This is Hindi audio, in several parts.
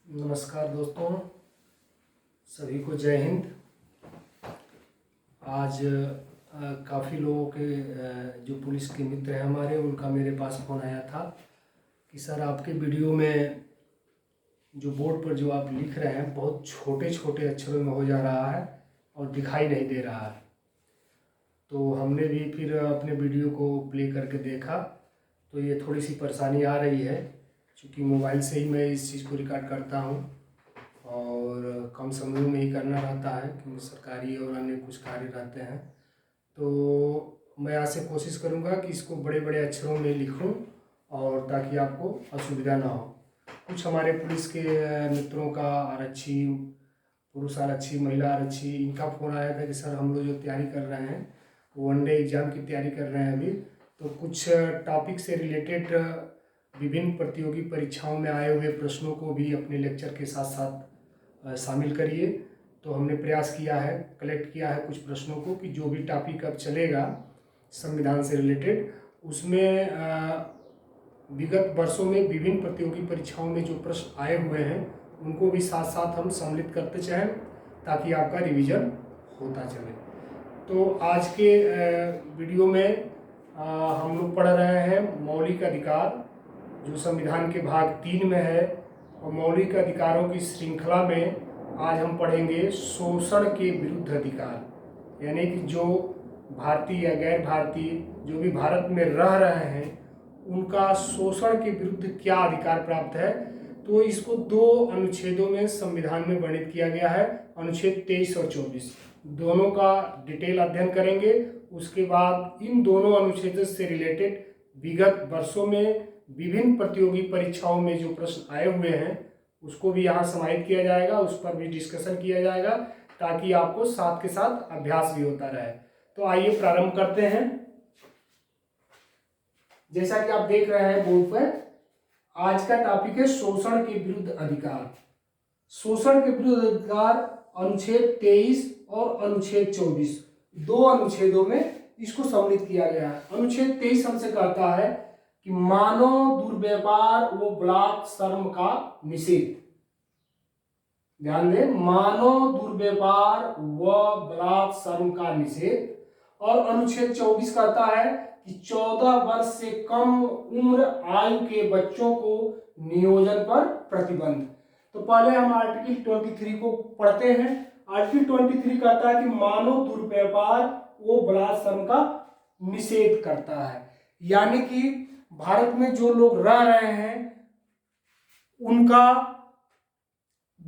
नमस्कार दोस्तों, सभी को जय हिंद। आज काफ़ी लोगों के जो पुलिस के मित्र हैं हमारे, उनका मेरे पास फ़ोन आया था कि सर आपके वीडियो में जो बोर्ड पर जो आप लिख रहे हैं बहुत छोटे छोटे अक्षरों में हो जा रहा है और दिखाई नहीं दे रहा है। तो हमने भी फिर अपने वीडियो को प्ले करके देखा तो ये थोड़ी सी परेशानी आ रही है, क्योंकि मोबाइल से ही मैं इस चीज़ को रिकॉर्ड करता हूँ और कम समय में ही करना रहता है, क्योंकि सरकारी और अन्य कुछ कार्य रहते हैं। तो मैं आज से कोशिश करूँगा कि इसको बड़े बड़े अक्षरों में लिखूँ और ताकि आपको असुविधा ना हो। कुछ हमारे पुलिस के मित्रों का आरक्षी, पुरुष आरक्षी, महिला आरक्षी, इनका फ़ोन आया था कि सर हम लोग जो तैयारी कर रहे हैं वनडे एग्ज़ाम की तैयारी कर रहे हैं अभी, तो कुछ टॉपिक से रिलेटेड विभिन्न प्रतियोगी परीक्षाओं में आए हुए प्रश्नों को भी अपने लेक्चर के साथ साथ शामिल करिए। तो हमने प्रयास किया है, कलेक्ट किया है कुछ प्रश्नों को कि जो भी टॉपिक अब चलेगा संविधान से रिलेटेड, उसमें विगत वर्षों में विभिन्न प्रतियोगी परीक्षाओं में जो प्रश्न आए हुए हैं उनको भी साथ साथ हम सम्मिलित करते चाहें ताकि आपका रिवीजन होता चले। तो आज के वीडियो में हम लोग पढ़ रहे हैं मौलिक अधिकार, जो संविधान के भाग 3 में है, और मौलिक अधिकारों की श्रृंखला में आज हम पढ़ेंगे शोषण के विरुद्ध अधिकार। यानी कि जो भारतीय या गैर भारतीय जो भी भारत में रह रहे हैं उनका शोषण के विरुद्ध क्या अधिकार प्राप्त है। तो इसको दो अनुच्छेदों में संविधान में वर्णित किया गया है, अनुच्छेद 23 और 24। दोनों का डिटेल अध्ययन करेंगे। उसके बाद इन दोनों अनुच्छेदों से रिलेटेड विगत वर्षों में विभिन्न प्रतियोगी परीक्षाओं में जो प्रश्न आए हुए हैं उसको भी यहाँ समाहित किया जाएगा, उस पर भी डिस्कशन किया जाएगा ताकि आपको साथ के साथ अभ्यास भी होता रहे। तो आइए प्रारंभ करते हैं। जैसा कि आप देख रहे हैं बोर्ड पर, आज का टॉपिक है शोषण के विरुद्ध अधिकार। शोषण के विरुद्ध अधिकार अनुच्छेद 23 और अनुच्छेद 24, दो अनुच्छेदों में इसको सम्मिलित किया गया है। अनुच्छेद 23 हमसे कहता है कि मानव दुर्व्यवहार व बलात्कार का निषेध। ध्यान दें, मानव दुर्व्यवहार व बलात्कार का निषेध। और अनुच्छेद 24 कहता है कि 14 वर्ष से कम उम्र आयु के बच्चों को नियोजन पर प्रतिबंध। तो पहले हम आर्टिकल 23 को पढ़ते हैं। आर्टिकल 23 कहता है कि मानव दुर्व्यवहार व बलात्कार का निषेध करता है, यानी कि भारत में जो लोग रह रहे हैं उनका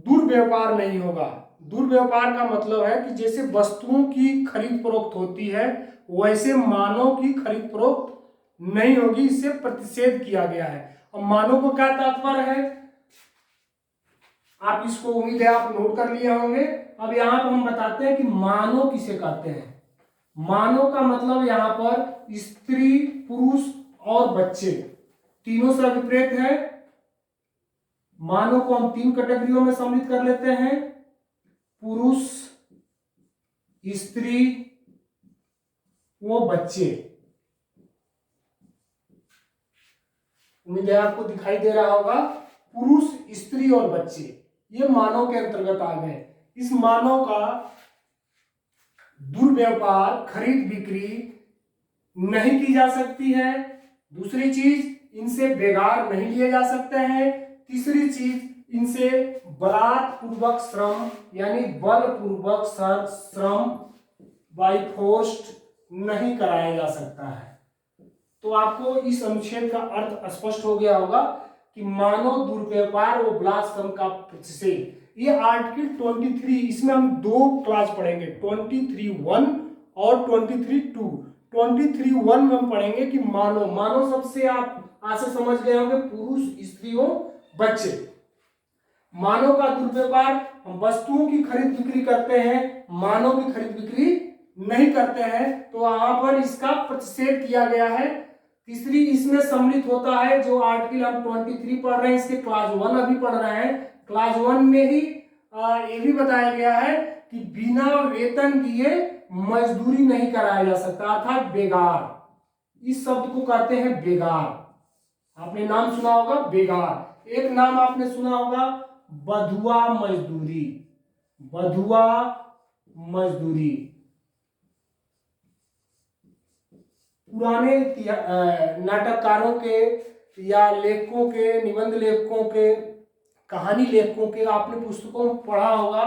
दुर्व्यवहार नहीं होगा। दुर्व्यवहार का मतलब है कि जैसे वस्तुओं की खरीद फरोख्त होती है वैसे मानव की खरीद फरोख्त नहीं होगी, इससे प्रतिषेध किया गया है। अब मानव को क्या तात्पर्य है, आप इसको उम्मीद है आप नोट कर लिए होंगे। अब यहाँ पर हम बताते हैं कि मानव किसे कहते हैं। मानव का मतलब यहाँ पर स्त्री, पुरुष और बच्चे तीनों से अभिप्रेत है। मानव को हम 3 कैटेगरियों में सम्मिलित कर लेते हैं, पुरुष, स्त्री वो बच्चे। उम्मीद है आपको दिखाई दे रहा होगा, पुरुष, स्त्री और बच्चे ये मानव के अंतर्गत आ गए। इस मानव का दुर्व्यवहार, खरीद बिक्री नहीं की जा सकती है। दूसरी चीज, इनसे बेगार नहीं लिए जा सकते हैं। तीसरी चीज, इनसे बलात्पूर्वक श्रम यानी बलपूर्वक श्रम बाय फोर्स्ड नहीं कराया जा सकता है। तो आपको इस अनुच्छेद का अर्थ स्पष्ट हो गया होगा कि मानव दुर्व्यवहार और बलात्कार का प्रतिषेध। ये आर्टिकल 23, इसमें हम 2 क्लास पढ़ेंगे, 23(1) और 23(2). 23(1) में हम पढ़ेंगे कि मानव शब्द से आप आज से समझ गए होंगे पुरुष, स्त्रियों, बच्चे। मानव का दुर्व्यवहार, हम वस्तुओं की खरीद बिक्री करते हैं, मानव की खरीद बिक्री नहीं करते हैं, तो यहाँ पर इसका प्रतिषेध किया गया है। तीसरी इसमें सम्मिलित होता है जो आर्टिकल हम 23 पढ़ रहे हैं, इसके क्लास 1 अभी पढ़ रहे हैं। क्लास 1 में ही ये भी बताया गया है कि बिना वेतन दिए मजदूरी नहीं कराया जा सकता, अर्थात बेगार। इस शब्द को कहते हैं बेगार। आपने नाम सुना होगा बेगार। एक नाम आपने सुना होगा बधुआ मजदूरी, बधुआ मजदूरी। पुराने नाटककारों के या लेखकों के, निबंध लेखकों के, कहानी लेखकों के आपने पुस्तकों में पढ़ा होगा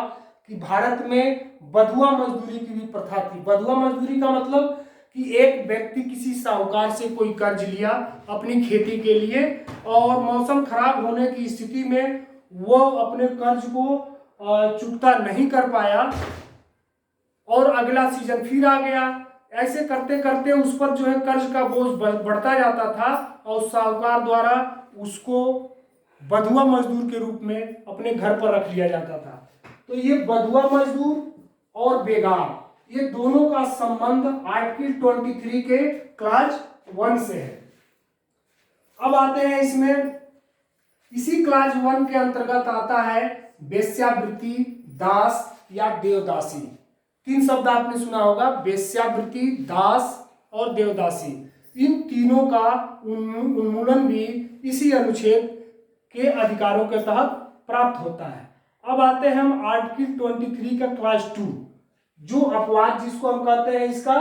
कि भारत में बधुआ मजदूरी की भी प्रथा थी। बधुआ मजदूरी का मतलब कि एक व्यक्ति किसी साहूकार से कोई कर्ज लिया अपनी खेती के लिए और मौसम खराब होने की स्थिति में वो अपने कर्ज को चुकता नहीं कर पाया और अगला सीजन फिर आ गया। ऐसे करते करते उस पर जो है कर्ज का बोझ बढ़ता जाता था और साहूकार द्वारा उसको बधुआ मजदूर के रूप में अपने घर पर रख लिया जाता था। तो ये बधुआ मजदूर और बेगार, ये दोनों का संबंध आर्टिकल 23 के क्लास 1 से है। अब आते हैं इसमें, इसी क्लास 1 के अंतर्गत आता है वेश्यावृत्ति, दास या देवदासी। 3 शब्द आपने सुना होगा, वेश्यावृत्ति, दास और देवदासी। इन तीनों का उन्मूलन भी इसी अनुच्छेद के अधिकारों के तहत प्राप्त होता है। अब आते हैं हम आर्टिकल 23 का क्लास 2, जो अपवाद जिसको हम कहते हैं इसका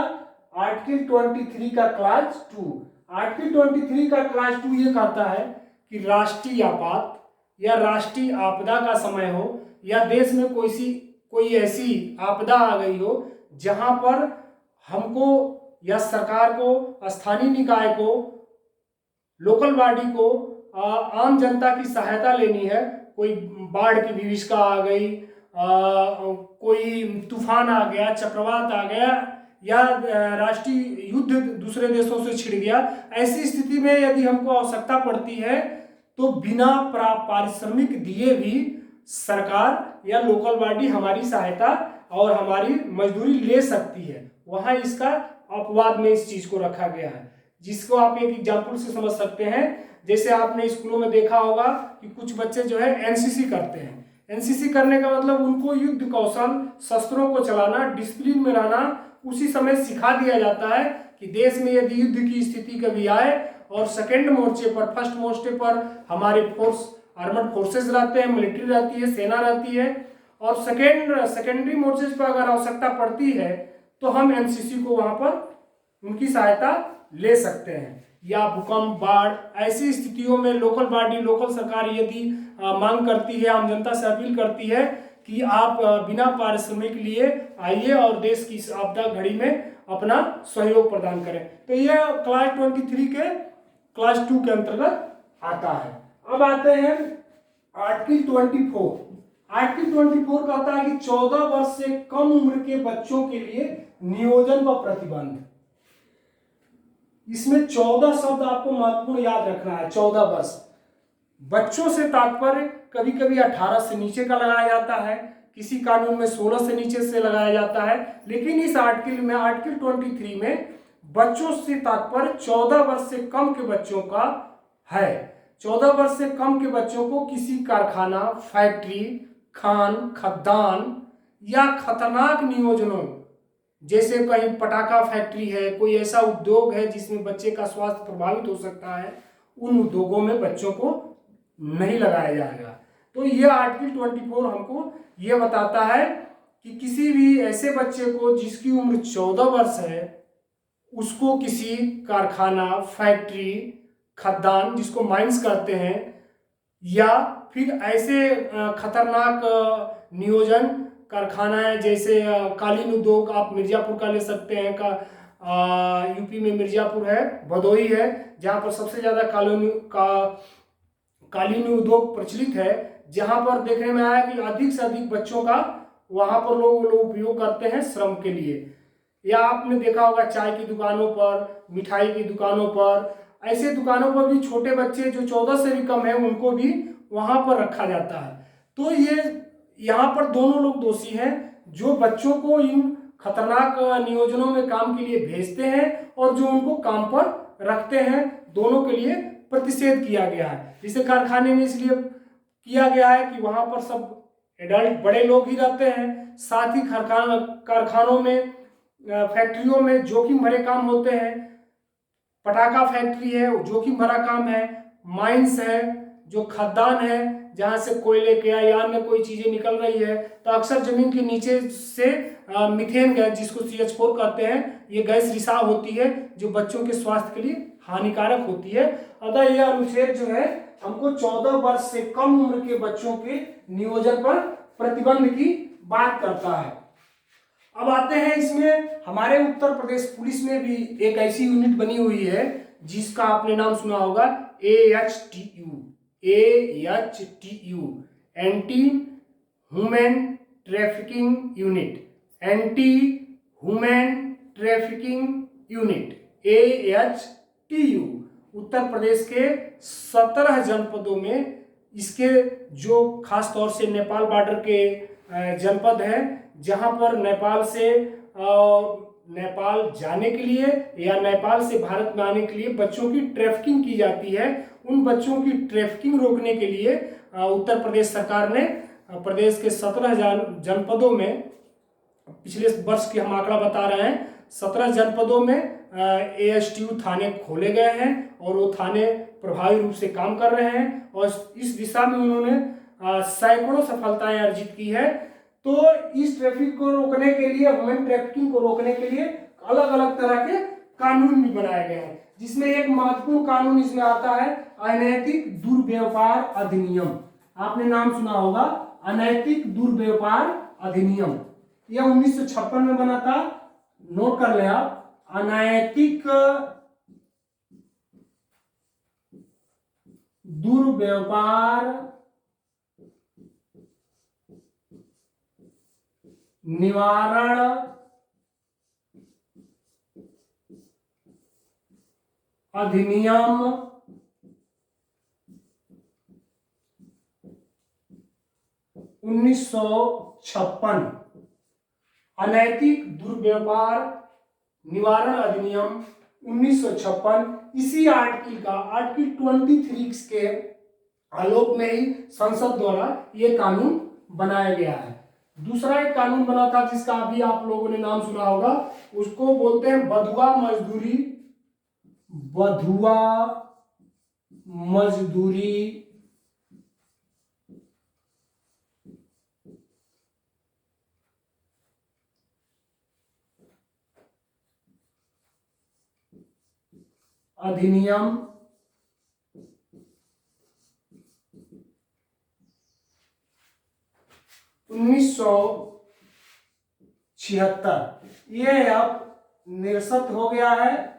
आर्टिकल 23 का क्लास 2। आर्टिकल 23 का क्लास 2 ये कहता है कि राष्ट्रीय आपात या राष्ट्रीय आपदा का समय हो या देश में कोई ऐसी आपदा आ गई हो जहां पर हमको या सरकार को, स्थानीय निकाय को, लोकल बॉडी को आम जनता की सहायता लेनी है। कोई बाढ़ की विभीषिका आ गई, कोई तूफान आ गया, चक्रवात आ गया या राष्ट्रीय युद्ध दूसरे देशों से छिड़ गया, ऐसी स्थिति में यदि हमको आवश्यकता पड़ती है तो बिना पारिश्रमिक दिए भी सरकार या लोकल बॉडी हमारी सहायता और हमारी मजदूरी ले सकती है। वहां इसका अपवाद में इस चीज को रखा गया है, जिसको आप एक एग्जाम्पल से समझ सकते हैं। जैसे आपने स्कूलों में देखा होगा कि कुछ बच्चे जो है एनसीसी करते हैं। एनसीसी करने का मतलब उनको युद्ध कौशल, शस्त्रों को चलाना, डिसिप्लिन में रहना उसी समय सिखा दिया जाता है कि देश में यदि युद्ध की स्थिति कभी आए और सेकेंड मोर्चे पर, फर्स्ट मोर्चे पर हमारे फोर्स, आर्मड फोर्सेस रहते हैं, मिलिट्री रहती है, सेना रहती है, और सेकेंडरी मोर्चे पर अगर आवश्यकता पड़ती है तो हम एनसीसी को वहां पर उनकी सहायता ले सकते हैं। या भूकंप, बाढ़, ऐसी स्थितियों में लोकल बॉडी, लोकल सरकार यदि मांग करती है, आम जनता से अपील करती है कि आप बिना पारिश्रमिक लिए आइए और देश की इस आपदा घड़ी में अपना सहयोग प्रदान करें। तो यह क्लास 23 के क्लास 2 के अंतर्गत आता है। अब आते हैं आर्टिकल 24। आर्टिकल 24 कहता है कि 14 वर्ष से कम उम्र के बच्चों के लिए नियोजन व प्रतिबंध। इसमें 14 शब्द आपको महत्वपूर्ण याद रखना है। 14 वर्ष, बच्चों से तात्पर्य कभी कभी 18 से नीचे का लगाया जाता है, किसी कानून में 16 से नीचे से लगाया जाता है, लेकिन इस आर्टिकल में, आर्टिकल 23 में बच्चों से तात्पर्य 14 वर्ष से कम के बच्चों का है। 14 वर्ष से कम के बच्चों को किसी कारखाना, फैक्ट्री, खान, खदान या खतरनाक नियोजनों, जैसे कहीं पटाखा फैक्ट्री है, कोई ऐसा उद्योग है जिसमें बच्चे का स्वास्थ्य प्रभावित हो सकता है, उन उद्योगों में बच्चों को नहीं लगाया जाएगा। तो यह आर्टिकल 24 हमको यह बताता है कि किसी भी ऐसे बच्चे को जिसकी उम्र 14 वर्ष है उसको किसी कारखाना, फैक्ट्री, खदान जिसको माइंस कहते हैं, या फिर ऐसे खतरनाक नियोजन कारखाना है जैसे कालीन उद्योग, आप मिर्जापुर का ले सकते हैं, यूपी में मिर्जापुर है, भदोही है, जहाँ पर सबसे ज़्यादा कालीन उद्योग प्रचलित है, जहाँ पर देखने में आया कि अधिक से अधिक बच्चों का वहाँ पर लोग उपयोग करते हैं श्रम के लिए। या आपने देखा होगा चाय की दुकानों पर, मिठाई की दुकानों पर, ऐसे दुकानों पर भी छोटे बच्चे जो 14 से भी कम है उनको भी वहाँ पर रखा जाता है। तो ये यहाँ पर दोनों लोग दोषी हैं जो बच्चों को इन खतरनाक नियोजनों में काम के लिए भेजते हैं और जो उनको काम पर रखते हैं, दोनों के लिए प्रतिषेध किया गया है। जिसे कारखाने में इसलिए किया गया है कि वहां पर सब एडल्ट बड़े लोग ही रहते हैं, साथ ही कारखानों में, फैक्ट्रियों में जोखिम भरे काम होते हैं। पटाखा फैक्ट्री है, जोखिम भरा काम है, माइंस है जो खदान है, जहाँ से कोयले के या अन्य कोई चीजें निकल रही है, तो अक्सर जमीन के नीचे से मीथेन गैस, जिसको CH4 कहते हैं, ये गैस रिसाव होती है, जो बच्चों के स्वास्थ्य के लिए हानिकारक होती है। अतः यह अनुच्छेद जो है हमको 14 वर्ष से कम उम्र के बच्चों के नियोजन पर प्रतिबंध की बात करता है। अब आते हैं इसमें, हमारे उत्तर प्रदेश पुलिस में भी एक ऐसी यूनिट बनी हुई है जिसका आपने नाम सुना होगा, AHTU, anti human trafficking unit, anti human trafficking unit, AHTU। Uttar Pradesh के 17 जनपदों में इसके, जो खास तौर से नेपाल बॉर्डर के जनपद हैं, जहां पर नेपाल जाने के लिए या नेपाल से भारत में आने के लिए बच्चों की ट्रैफिकिंग की जाती है, उन बच्चों की ट्रैफिकिंग रोकने के लिए उत्तर प्रदेश सरकार ने प्रदेश के 17 जनपदों में, पिछले वर्ष की हम आंकड़ा बता रहे हैं, 17 जनपदों में AHTU थाने खोले गए हैं और वो थाने प्रभावी रूप से काम कर रहे हैं और इस दिशा में उन्होंने सैकड़ों सफलताएं अर्जित की है। तो इस ट्रैफिक को रोकने के लिए, ह्यूमन ट्रैफिकिंग को रोकने के लिए अलग अलग तरह के कानून भी बनाए गए हैं, जिसमें एक महत्वपूर्ण कानून इसमें आता है अनैतिक दुर्व्यापार अधिनियम। आपने नाम सुना होगा, अनैतिक दुर्व्यापार अधिनियम। यह 1956 में बना था, नोट कर ले आप, अनैतिक दुर्व्यापार निवारण अधिनियम 1956, अनैतिक दुर्व्यापार निवारण अधिनियम 1956। इसी आर्टिकल का, आर्टिकल 23 के आलोक में ही संसद द्वारा यह कानून बनाया गया है। दूसरा एक कानून बना था जिसका अभी आप लोगों ने नाम सुना होगा, उसको बोलते हैं बधुआ मजदूरी, बधुआ मजदूरी अधिनियम 1976। ये अब निरस्त हो गया है।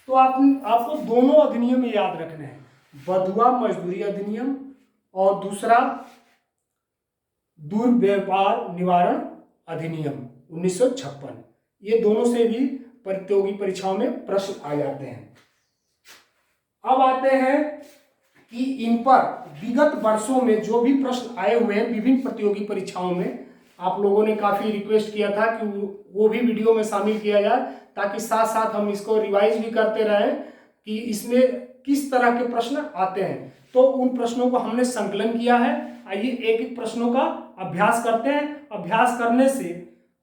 तो आपको दोनों अधिनियम याद रखने हैं, बधुआ मजदूरी अधिनियम और दूसरा दुर्व्यापार निवारण अधिनियम 1956। ये दोनों से भी प्रतियोगी परीक्षाओं में प्रश्न आ जाते हैं। अब आते हैं कि इन पर विगत वर्षों में जो भी प्रश्न आए हुए हैं विभिन्न प्रतियोगी परीक्षाओं में, आप लोगों ने काफी रिक्वेस्ट किया था कि वो भी वीडियो में शामिल किया जाए, ताकि साथ साथ हम इसको रिवाइज भी करते रहें कि इसमें किस तरह के प्रश्न आते हैं। तो उन प्रश्नों को हमने संकलन किया है। आइए एक एक प्रश्नों का अभ्यास करते हैं। अभ्यास करने से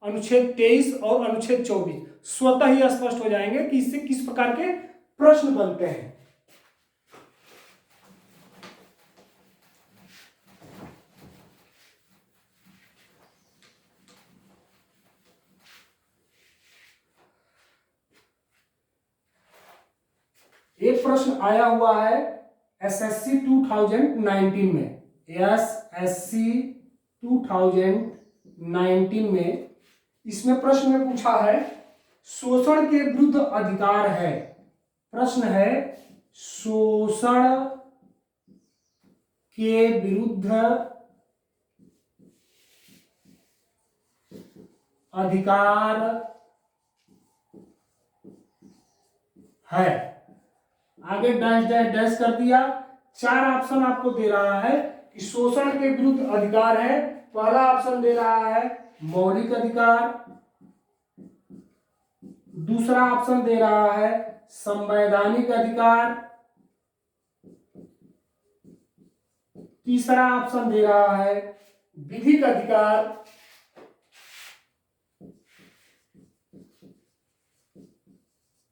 अनुच्छेद 23 और अनुच्छेद 24 स्वतः ही स्पष्ट हो जाएंगे कि इससे किस प्रकार के प्रश्न बनते हैं। एक प्रश्न आया हुआ है SSC 2019 में, SSC 2019 में, इसमें प्रश्न में पूछा है शोषण के विरुद्ध अधिकार है। प्रश्न है शोषण के विरुद्ध अधिकार है। आगे डैश डैश डैश कर दिया। 4 ऑप्शन आपको दे रहा है कि शोषण के विरुद्ध अधिकार है। पहला ऑप्शन दे रहा है मौलिक अधिकार, दूसरा ऑप्शन दे रहा है संवैधानिक अधिकार, तीसरा ऑप्शन दे रहा है विधिक अधिकार,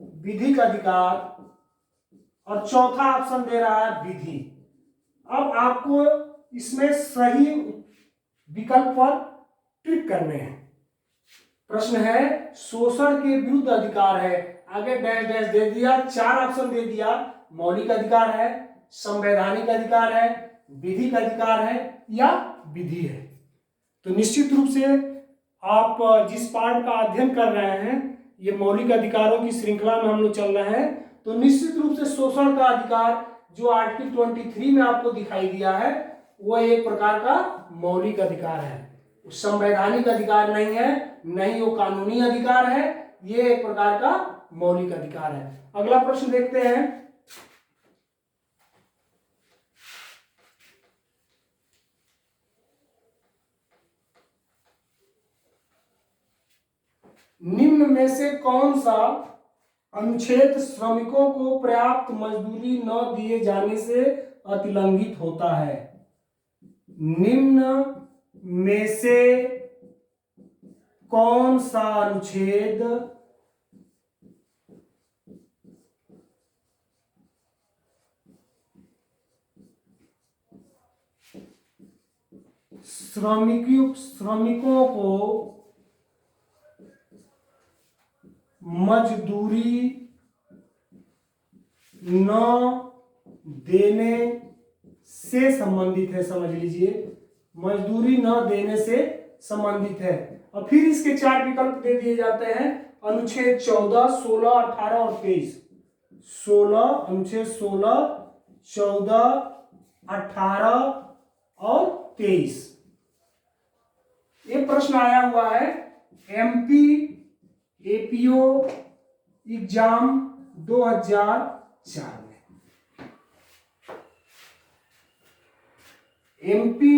विधिक अधिकार और चौथा ऑप्शन दे रहा है विधि। अब आपको इसमें सही विकल्प पर टिक करने हैं। प्रश्न है शोषण के विरुद्ध अधिकार है, आगे डैश डैश दे दिया, 4 ऑप्शन दे दिया, मौलिक अधिकार है, संवैधानिक अधिकार है, विधिक अधिकार है या विधि है। तो निश्चित रूप से आप जिस पार्ट का अध्ययन कर रहे हैं, ये मौलिक अधिकारों की श्रृंखला में हम लोग चल रहे हैं, तो निश्चित रूप से शोषण का अधिकार जो आर्टिकल 23 में आपको दिखाई दिया है वो एक प्रकार का मौलिक अधिकार है, संवैधानिक अधिकार नहीं है, नहीं वो कानूनी अधिकार है, ये एक प्रकार का मौलिक अधिकार है। अगला प्रश्न देखते हैं। निम्न में से कौन सा अनुच्छेद श्रमिकों को पर्याप्त मजदूरी न दिए जाने से अतिलंघित होता है? निम्न में से कौन सा अनुच्छेद श्रमिकों को मजदूरी न देने से संबंधित है? समझ लीजिए, मजदूरी न देने से संबंधित है। और फिर इसके 4 विकल्प दे दिए जाते हैं, अनुच्छेद 14, 16, 18 और 23। 16, अनुच्छेद 16, 14, 18 और 23। ये प्रश्न आया हुआ है एमपी एपीओ एग्जाम 2004 में। एमपी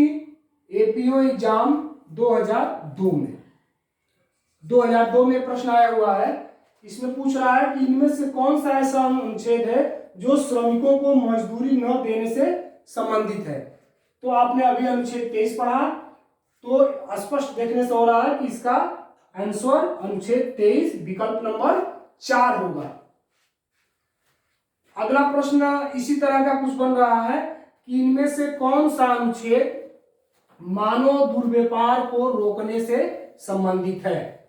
एपीओ एग्जाम 2002 में 2002 में प्रश्न आया हुआ है। इसमें पूछ रहा है कि इनमें से कौन सा ऐसा अनुच्छेद है जो श्रमिकों को मजदूरी न देने से संबंधित है। तो आपने अभी अनुच्छेद 23 पढ़ा, तो स्पष्ट देखने से हो रहा है कि इसका आंसर अनुच्छेद 23 विकल्प नंबर 4 होगा। अगला प्रश्न इसी तरह का कुछ बन रहा है कि इनमें से कौन सा अनुच्छेद मानव दुर्व्यवहार को रोकने से संबंधित है?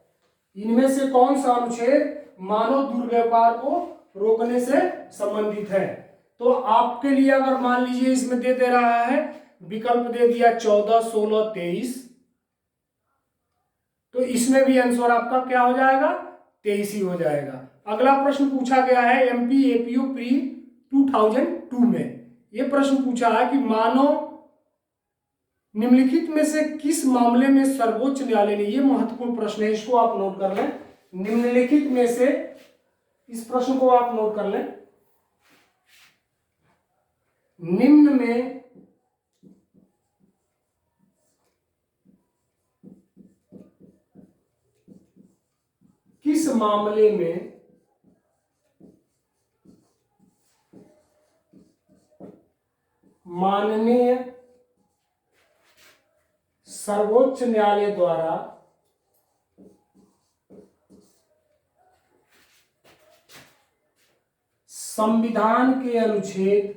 इनमें से कौन सा अनुच्छेद मानव दुर्व्यवहार को रोकने से संबंधित है? तो आपके लिए अगर मान लीजिए इसमें दे रहा है विकल्प दे दिया 14, 16, 23, तो इसमें भी आंसर आपका क्या हो जाएगा? 23 ही हो जाएगा। अगला प्रश्न पूछा गया है एमपी एपीओ प्री 2002 में। यह प्रश्न पूछा है कि मानव निम्नलिखित में से किस मामले में सर्वोच्च न्यायालय ने, यह महत्वपूर्ण प्रश्न है, इसको आप नोट कर लें। निम्नलिखित में से, इस प्रश्न को आप नोट कर लें, निम्न में किस मामले में माननीय सर्वोच्च न्यायालय द्वारा संविधान के अनुच्छेद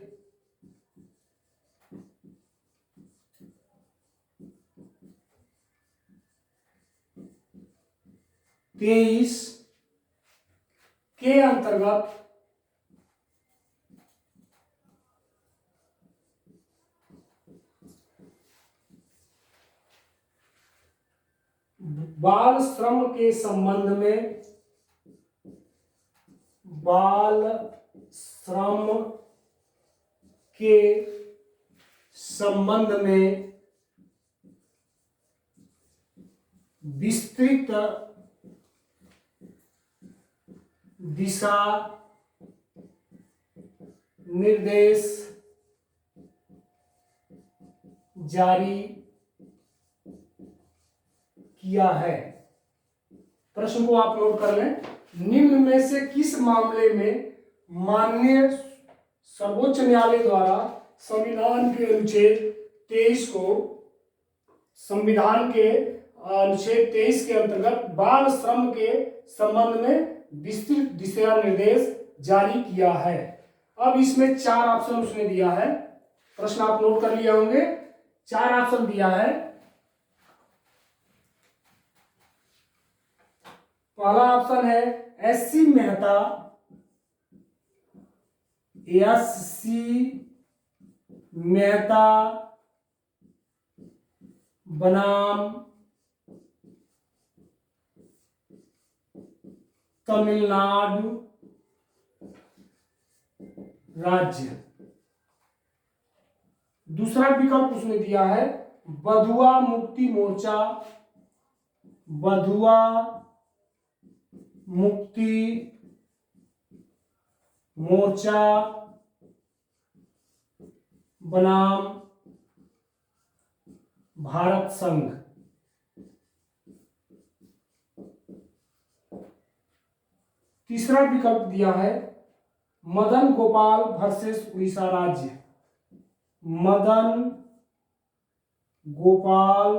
23 के अंतर्गत बाल श्रम के संबंध में, बाल श्रम के संबंध में विस्तृत दिशा निर्देश जारी किया है। प्रश्न को आप नोट कर लें। निम्न में से किस मामले में माननीय सर्वोच्च न्यायालय द्वारा संविधान के अनुच्छेद 23 को, संविधान के अनुच्छेद 23 के अंतर्गत बाल श्रम के संबंध में विस्तृत दिशा निर्देश जारी किया है? अब इसमें 4 ऑप्शन उसने दिया है, प्रश्न आप नोट कर लिए होंगे। 4 ऑप्शन दिया है। पहला ऑप्शन है एस.सी. मेहता, एस.सी. मेहता बनाम तमिलनाडु राज्य। दूसरा विकल्प उसने दिया है बधुआ मुक्ति मोर्चा, बधुआ मुक्ति मोर्चा बनाम भारत संघ। तीसरा विकल्प दिया है मदन गोपाल वर्सेस उड़ीसा राज्य, मदन गोपाल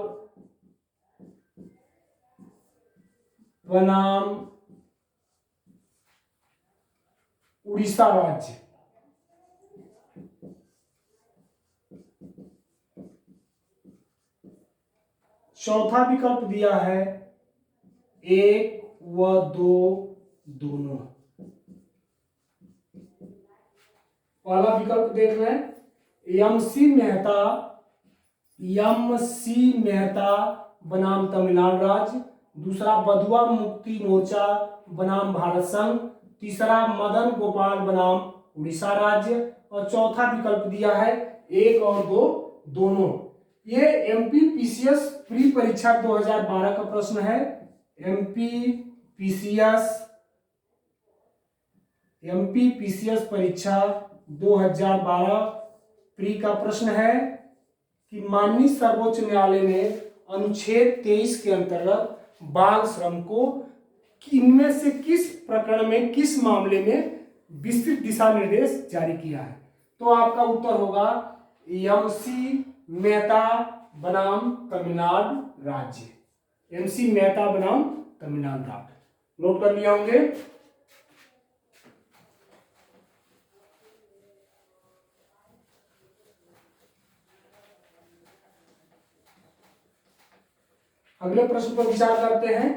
बनाम उड़ीसा राज्य। चौथा विकल्प दिया है 1 व 2 दोनों। पहला विकल्प देख रहे हैं एम.सी. मेहता, एम.सी. मेहता बनाम तमिलनाडु राज्य। दूसरा बधुआ मुक्ति मोर्चा बनाम भारत संघ। तीसरा मदन गोपाल बनाम उड़ीसा राज्य। और चौथा विकल्प दिया है 1 और 2 दोनों। ये एमपीपीसीएस प्री परीक्षा 2012 का प्रश्न है। एमपीपीसीएस परीक्षा 2012 प्री का प्रश्न है कि माननीय सर्वोच्च न्यायालय ने अनुच्छेद 23 के अंतर्गत बाल श्रम को इनमें से किस प्रकरण में, किस मामले में विस्तृत दिशा निर्देश जारी किया है। तो आपका उत्तर होगा एम.सी. मेहता बनाम तमिलनाडु राज्य, एम.सी. मेहता बनाम तमिलनाडु राज्य। नोट कर लिया होंगे। अगले प्रश्न पर विचार करते हैं।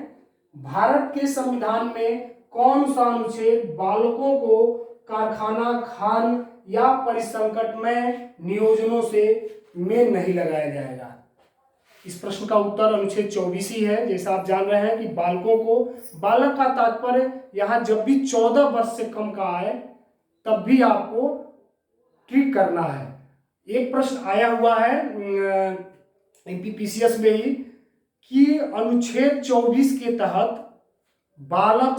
भारत के संविधान में कौन सा अनुच्छेद बालकों को कारखाना, खान या परिसंकट में नियोजनों से में नहीं लगाया जाएगा। इस प्रश्न का उत्तर अनुच्छेद 24 ही है। जैसा आप जान रहे हैं कि बालकों को, बालक का तात्पर्य यहाँ जब भी 14 वर्ष से कम का आए तब भी आपको ट्रीट करना है। एक प्रश्न आया हुआ है एमपीपीसीएस में ही कि अनुच्छेद 24 के तहत बालक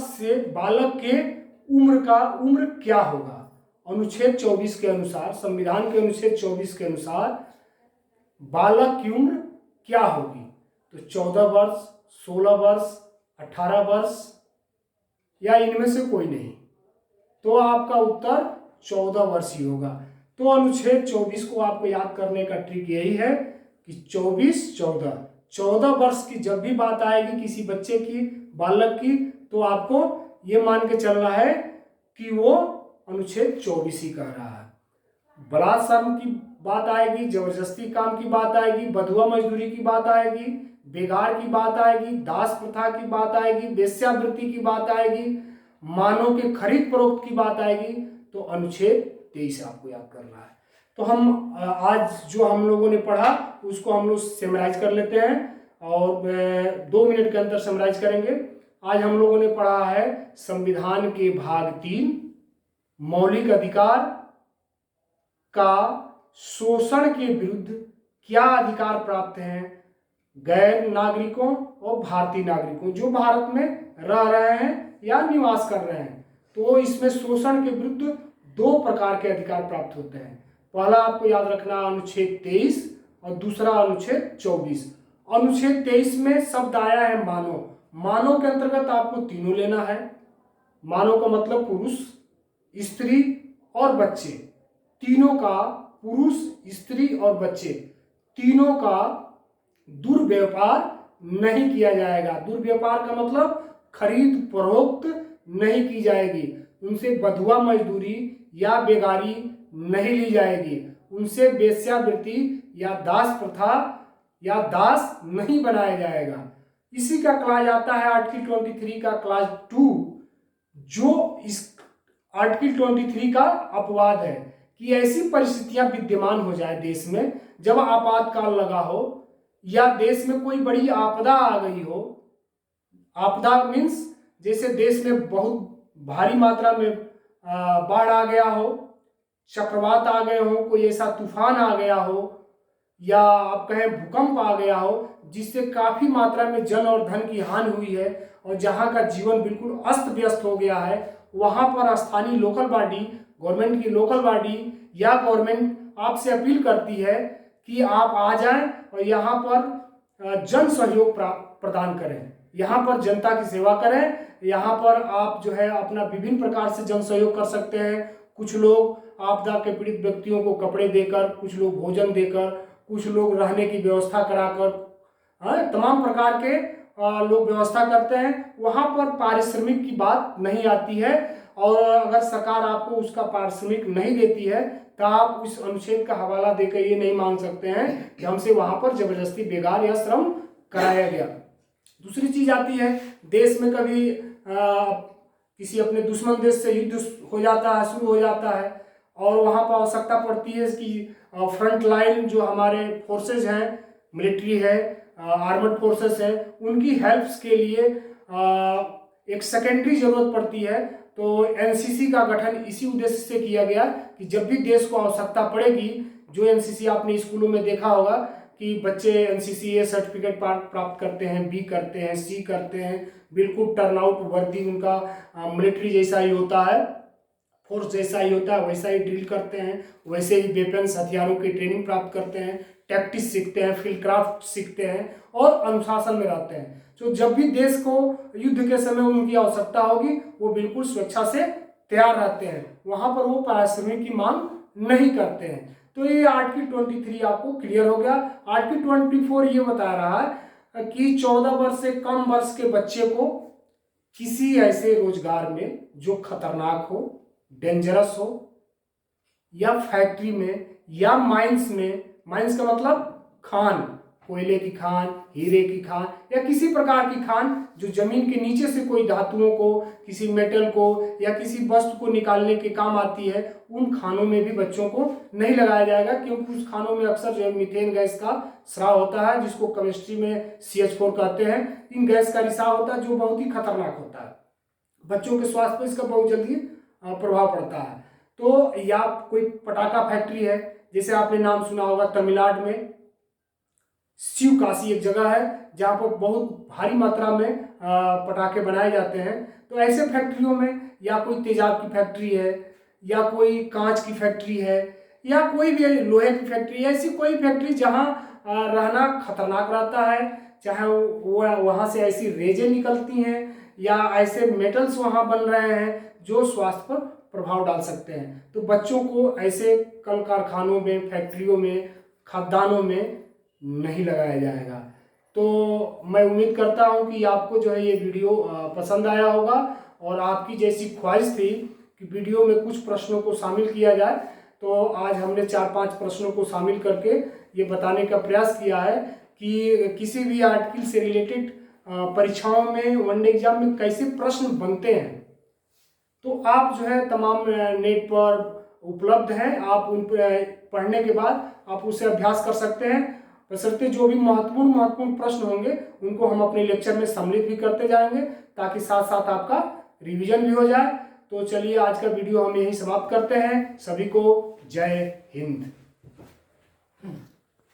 के उम्र क्या होगा। अनुच्छेद 24 के अनुसार, संविधान के अनुच्छेद 24 के अनुसार बालक की उम्र क्या होगी। तो 14 वर्ष, 16 वर्ष, 18 वर्ष या इनमें से कोई नहीं। तो आपका उत्तर 14 वर्ष ही होगा। तो अनुच्छेद 24 को आपको याद करने का ट्रिक यही है कि 14 वर्ष की जब भी बात आएगी किसी बच्चे की, बालक की, तो आपको ये मान के चलना है कि वो अनुच्छेद 24 ही कह रहा है। बलात्कार की बात आएगी, जबरदस्ती काम की बात आएगी, बधुआ मजदूरी की बात आएगी, बेगार की बात आएगी, दास प्रथा की बात आएगी, वेश्यावृत्ति की बात आएगी, मानव के खरीद फरोख्त की बात आएगी, तो अनुच्छेद 23 आपको याद करना है। तो हम आज जो हम लोगों ने पढ़ा उसको हम लोग समराइज कर लेते हैं और 2 मिनट के अंदर समराइज करेंगे। आज हम लोगों ने पढ़ा है संविधान के भाग 3 मौलिक अधिकार का शोषण के विरुद्ध क्या अधिकार प्राप्त हैं गैर नागरिकों और भारतीय नागरिकों जो भारत में रह रहे हैं या निवास कर रहे हैं। तो इसमें शोषण के विरुद्ध 2 प्रकार के अधिकार प्राप्त होते हैं। पहला आपको याद रखना अनुच्छेद 23 और दूसरा अनुच्छेद 24। अनुच्छेद 23 में शब्द आया है मानव। मानव के अंतर्गत आपको तीनों लेना है। मानव का मतलब पुरुष, स्त्री और बच्चे। तीनों का, पुरुष, स्त्री और बच्चे, तीनों का दुर्व्यापार नहीं किया जाएगा। दुर्व्यापार का मतलब खरीद फरोख्त नहीं की जाएगी। उनसे बधुआ मजदूरी या बेगारी नहीं ली जाएगी, उनसे वेश्यावृत्ति या दास प्रथा या दास नहीं बनाया जाएगा। इसी का क्लाज आता है आर्टिकल 23 का क्लाज 2, जो इस आर्टिकल 23 का अपवाद है कि ऐसी परिस्थितियां विद्यमान हो जाए देश में जब आपातकाल लगा हो या देश में कोई बड़ी आपदा आ गई हो। आपदा मीन्स जैसे देश में बहुत भारी मात्रा में बाढ़ आ गया हो, चक्रवात आ गए हो, कोई ऐसा तूफान आ गया हो, या आप कहें भूकंप आ गया हो, जिससे काफी मात्रा में जन और धन की हानि हुई है और जहां का जीवन बिल्कुल अस्त व्यस्त हो गया है, वहां पर स्थानीय लोकल बॉडी, गवर्नमेंट की लोकल बॉडी या गवर्नमेंट आपसे अपील करती है कि आप आ जाएं और यहाँ पर जन सहयोग प्रदान करें, यहाँ पर जनता की सेवा करें। यहाँ पर आप जो है अपना विभिन्न प्रकार से जन सहयोग कर सकते हैं। कुछ लोग आपदा के पीड़ित व्यक्तियों को कपड़े देकर, कुछ लोग भोजन देकर, कुछ लोग रहने की व्यवस्था कराकर, तमाम प्रकार के लोग व्यवस्था करते हैं। वहाँ पर पारिश्रमिक की बात नहीं आती है और अगर सरकार आपको उसका पारिश्रमिक नहीं देती है तो आप उस अनुच्छेद का हवाला देकर ये नहीं मांग सकते हैं कि हमसे वहाँ पर जबरदस्ती बेगार या श्रम कराया गया। दूसरी चीज आती है, देश में कभी किसी अपने दुश्मन देश से युद्ध हो जाता है, शुरू हो जाता है और वहाँ पर आवश्यकता पड़ती है कि फ्रंट लाइन जो हमारे फोर्सेज हैं, मिलिट्री है, आर्मड फोर्सेस है, उनकी हेल्प्स के लिए एक सेकेंडरी जरूरत पड़ती है। तो एनसीसी का गठन इसी उद्देश्य से किया गया कि जब भी देश को आवश्यकता पड़ेगी, जो एनसीसी आपने स्कूलों में देखा होगा कि बच्चे एनसीसी ए सर्टिफिकेट प्राप्त करते हैं, बी करते हैं, सी करते हैं, बिल्कुल टर्नआउट वर्दी उनका मिलिट्री जैसा ही होता है, फोर्स जैसा ही होता है, वैसा ही ड्रिल करते हैं, वैसे ही वेपन्स हथियारों की ट्रेनिंग प्राप्त करते हैं, टैक्टिक्स सीखते हैं, फील्ड क्राफ्ट सीखते हैं और अनुशासन में रहते हैं। तो जब भी देश को युद्ध के समय उनकी आवश्यकता होगी वो बिल्कुल स्वेच्छा से तैयार रहते हैं, वहां पर वो पारिश्रमिक की मांग नहीं करते हैं। तो ये आर्टिकल 23 आपको क्लियर हो गया। आर्टिकल 24 ये बता रहा है कि 14 वर्ष से कम वर्ष के बच्चे को किसी ऐसे रोजगार में जो खतरनाक हो, डेंजरस हो, या फैक्ट्री में या माइंस में, माइंस का मतलब खान, कोयले की खान, हीरे की खान या किसी प्रकार की खान जो जमीन के नीचे से कोई धातुओं को, किसी मेटल को या किसी वस्तु को निकालने के काम आती है, उन खानों में भी बच्चों को नहीं लगाया जाएगा, क्योंकि उस खानों में अक्सर जो है मीथेन गैस का स्राव होता है, जिसको केमिस्ट्री में CH4 कहते हैं। इन गैस का रिसाव होता है जो बहुत ही खतरनाक होता है, बच्चों के स्वास्थ्य पर इसका बहुत जल्दी प्रभाव पड़ता है। तो या कोई पटाखा फैक्ट्री है, जैसे आपने नाम सुना होगा तमिलनाडु में शिवकाशी एक जगह है जहाँ पर बहुत भारी मात्रा में पटाखे बनाए जाते हैं। तो ऐसे फैक्ट्रियों में या कोई तेजाब की फैक्ट्री है या कोई कांच की फैक्ट्री है या कोई भी लोहे की फैक्ट्री है, ऐसी कोई फैक्ट्री जहाँ रहना खतरनाक रहता है, चाहे वो वहाँ से ऐसी रेजें निकलती हैं या ऐसे मेटल्स वहाँ बन रहे हैं जो स्वास्थ्य पर प्रभाव डाल सकते हैं, तो बच्चों को ऐसे कल कारखानों में, फैक्ट्रियों में, खाद्यान्नों में नहीं लगाया जाएगा। तो मैं उम्मीद करता हूं कि आपको जो है ये वीडियो पसंद आया होगा और आपकी जैसी ख्वाहिश थी कि वीडियो में कुछ प्रश्नों को शामिल किया जाए, तो आज हमने 4-5 प्रश्नों को शामिल करके ये बताने का प्रयास किया है कि किसी भी आर्टिकल से रिलेटेड परीक्षाओं में, वनडे एग्जाम में कैसे प्रश्न बनते हैं। तो आप जो है तमाम नेट पर उपलब्ध हैं, आप उन पर पढ़ने के बाद आप उससे अभ्यास कर सकते हैं। बशर्ते जो भी महत्वपूर्ण प्रश्न होंगे उनको हम अपने लेक्चर में सम्मिलित भी करते जाएंगे ताकि साथ साथ आपका रिवीजन भी हो जाए। तो चलिए आज का वीडियो हम यहीं समाप्त करते हैं। सभी को जय हिंद।